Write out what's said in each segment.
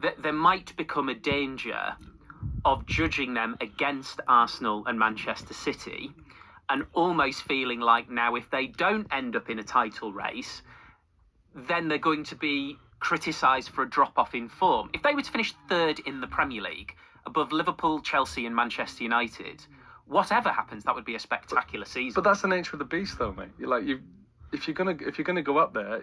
that there might become a danger of judging them against Arsenal and Manchester City, and almost feeling like now if they don't end up in a title race, then they're going to be criticised for a drop-off in form. If they were to finish third in the Premier League, above Liverpool, Chelsea and Manchester United, whatever happens, that would be a spectacular season. But that's the nature of the beast, though, mate. If you're gonna go up there,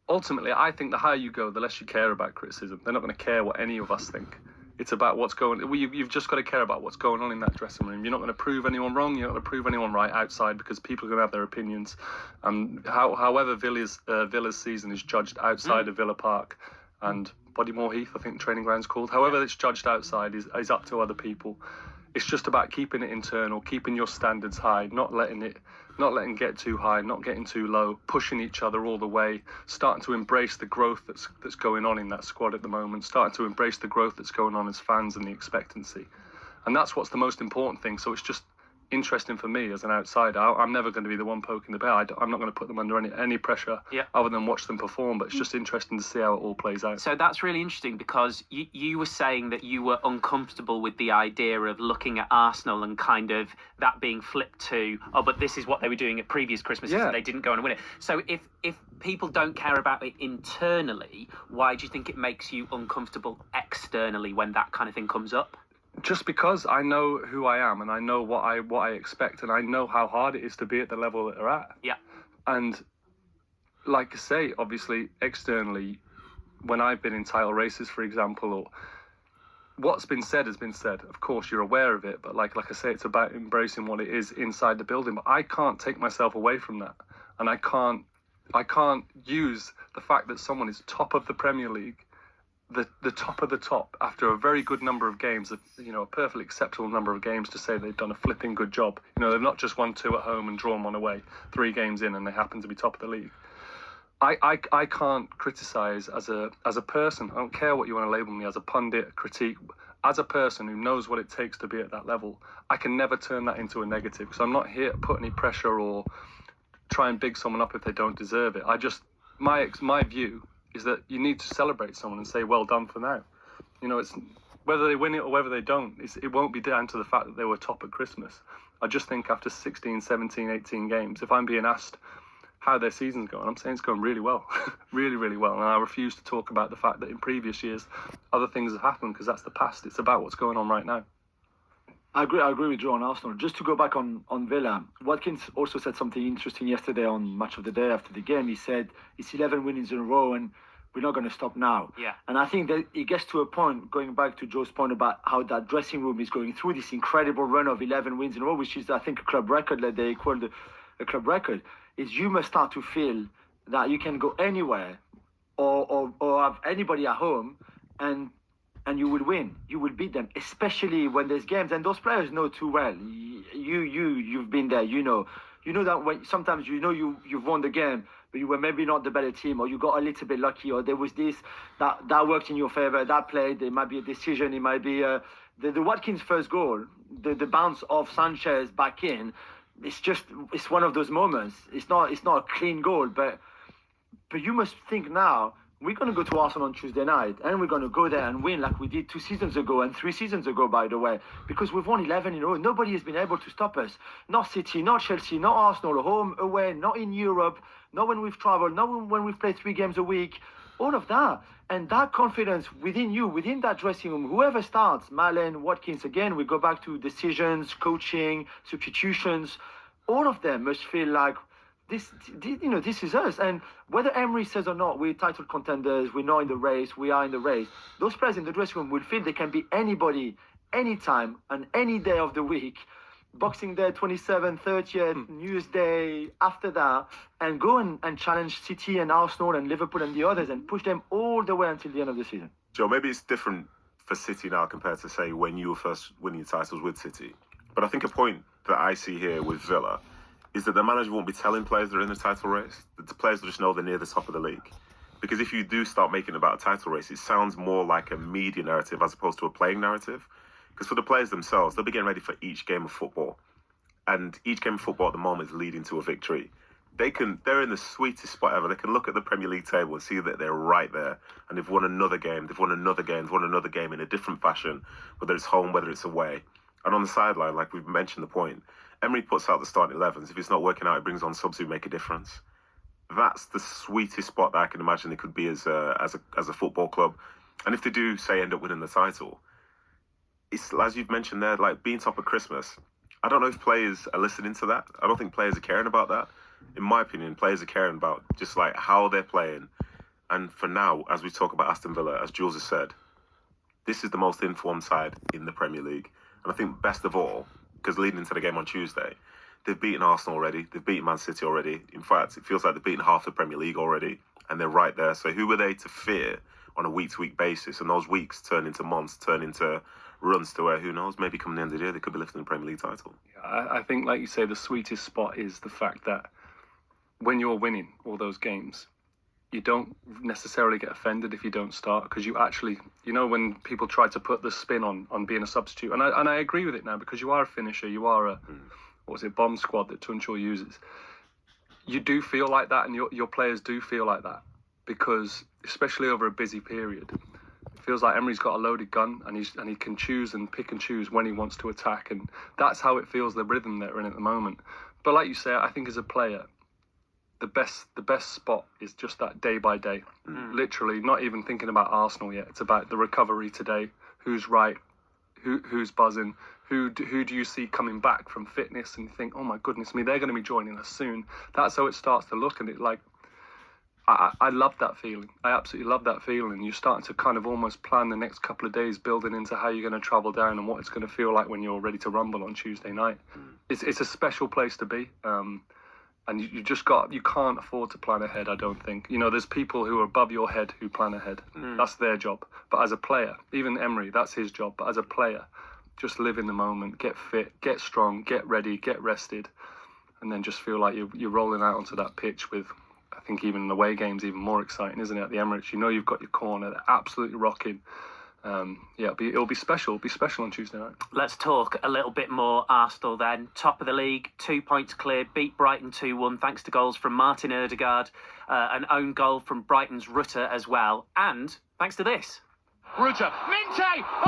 ultimately, I think the higher you go, the less you care about criticism. They're not going to care what any of us think. It's about what's going. You've just got to care about what's going on in that dressing room. You're not going to prove anyone wrong. You're not going to prove anyone right outside, because people are going to have their opinions. However Villa's season is judged outside of Villa Park and Bodymore Heath, I think the training ground's called. However it's judged outside is up to other people. It's just about keeping it internal, keeping your standards high, not letting it get too high, not getting too low, pushing each other all the way, starting to embrace the growth that's going on in that squad at the moment, starting to embrace the growth that's going on as fans and the expectancy. And that's what's the most important thing. So it's just interesting for me as an outsider. I'm never going to be the one poking the bear. I'm not going to put them under any pressure other than watch them perform, but it's just interesting to see how it all plays out. So that's really interesting, because you were saying that you were uncomfortable with the idea of looking at Arsenal and kind of that being flipped to, oh, but this is what they were doing at previous Christmases and they didn't go and win it. So if people don't care about it internally, why do you think it makes you uncomfortable externally when that kind of thing comes up? Just because I know who I am and I know what I expect, and I know how hard it is to be at the level that they're at. Yeah. And like I say, obviously externally, when I've been in title races, for example, or what's been said has been said. Of course, you're aware of it, but like I say, it's about embracing what it is inside the building. But I can't take myself away from that, and I can't use the fact that someone is top of the Premier League, the top of the top, after a very good number of games, a perfectly acceptable number of games, to say they've done a flipping good job. They've not just won 2 at home and drawn 1 away, 3 games in, and they happen to be top of the league. I can't criticise as a person. I don't care what you want to label me, as a pundit, a critique. As a person who knows what it takes to be at that level, I can never turn that into a negative, because I'm not here to put any pressure or try and big someone up if they don't deserve it. My view is that you need to celebrate someone and say, well done for now. It's whether they win it or whether they don't, it won't be down to the fact that they were top at Christmas. I just think after 16, 17, 18 games, if I'm being asked how their season's going, I'm saying it's going really well. Really, really well. And I refuse to talk about the fact that in previous years, other things have happened, because that's the past. It's about what's going on right now. I agree with Joe on Arsenal. Just to go back on Villa, Watkins also said something interesting yesterday on Match of the Day after the game. He said it's 11 wins in a row and we're not going to stop now. Yeah. And I think that it gets to a point, going back to Joe's point about how that dressing room is going through this incredible run of 11 wins in a row, which is, I think, a club record, that they called a club record, is you must start to feel that you can go anywhere or have anybody at home and you will win. You will beat them, especially when there's games. And those players know too well. You've been there. You know that when sometimes you've won the game, but you were maybe not the better team, or you got a little bit lucky, or there was this that worked in your favor. That played. There might be a decision. It might be the Watkins first goal, the bounce of Sanchez back in. It's one of those moments. It's not a clean goal, but you must think now, we're going to go to Arsenal on Tuesday night, and we're going to go there and win like we did 2 seasons ago and 3 seasons ago, by the way, because we've won 11 in a row. Nobody has been able to stop us. Not City, not Chelsea, not Arsenal, home, away, not in Europe, not when we've travelled, not when we've played 3 games a week. All of that. And that confidence within you, within that dressing room, whoever starts, Malen, Watkins, again, we go back to decisions, coaching, substitutions, all of them must feel like, this is us. And whether Emery says or not, we're title contenders, we're not in the race, we are in the race, those players in the dressing room will feel they can be anybody, anytime, and any day of the week. Boxing Day, 27th, 30th, New Year's Day, after that, and go and challenge City and Arsenal and Liverpool and the others and push them all the way until the end of the season. Joe, maybe it's different for City now compared to, say, when you were first winning titles with City. But I think a point that I see here with Villa is that the manager won't be telling players they're in the title race. The players will just know they're near the top of the league. Because if you do start making it about a title race, it sounds more like a media narrative as opposed to a playing narrative. Because for the players themselves, they'll be getting ready for each game of football. And each game of football at the moment is leading to a victory. they're in the sweetest spot ever. They can look at the Premier League table and see that they're right there, and they've won another game. They've won another game. They've won another game in a different fashion, whether it's home, whether it's away. And on the sideline, like we've mentioned the point, Emery puts out the starting 11s. If it's not working out, he brings on subs who make a difference. That's the sweetest spot that I can imagine they could be as a football club. And if they do, say, end up winning the title, it's, as you've mentioned there, like being top of Christmas. I don't know if players are listening to that. I don't think players are caring about that. In my opinion, players are caring about just like how they're playing. And for now, as we talk about Aston Villa, as Jules has said, this is the most informed side in the Premier League. And I think best of all, because leading into the game on Tuesday, they've beaten Arsenal already. They've beaten Man City already. In fact, it feels like they've beaten half the Premier League already. And they're right there. So who are they to fear on a week-to-week basis? And those weeks turn into months, turn into runs to where, who knows, maybe coming the end of the year, they could be lifting the Premier League title. I think, like you say, the sweetest spot is the fact that when you're winning all those games, you don't necessarily get offended if you don't start, because you actually, you know, when people try to put the spin on being a substitute, and I agree with it now, because you are a finisher, you are a, bomb squad that Tuchel uses. You do feel like that, and your players do feel like that, because especially over a busy period, it feels like Emery's got a loaded gun, and he can choose and pick and choose when he wants to attack, and that's how it feels, the rhythm that we're in at the moment. But like you say, I think as a player, the best spot is just that day by day. Literally, not even thinking about Arsenal yet. It's about the recovery today. Who's right? Who's buzzing? Who do you see coming back from fitness? And you think, oh my goodness me, they're going to be joining us soon. That's how it starts to look, and it like. I love that feeling. I absolutely love that feeling. You're starting to kind of almost plan the next couple of days, building into how you're going to travel down and what it's going to feel like when you're ready to rumble on Tuesday night. It's a special place to be. And you can't afford to plan ahead, I don't think. You know, there's people who are above your head who plan ahead. That's their job. But as a player, even Emery, that's his job. But as a player, just live in the moment, get fit, get strong, get ready, get rested, and then just feel like you're rolling out onto that pitch with, I think even in away games, even more exciting, isn't it? At the Emirates, you know you've got your corner. They're absolutely rocking. It'll be special. It'll be special on Tuesday night. Let's talk a little bit more Arsenal then. Top of the league, 2 points clear, beat Brighton 2-1 thanks to goals from Martin Ødegaard, an own goal from Brighton's Rutter as well, and thanks to this. Rutter, Minte! Oh!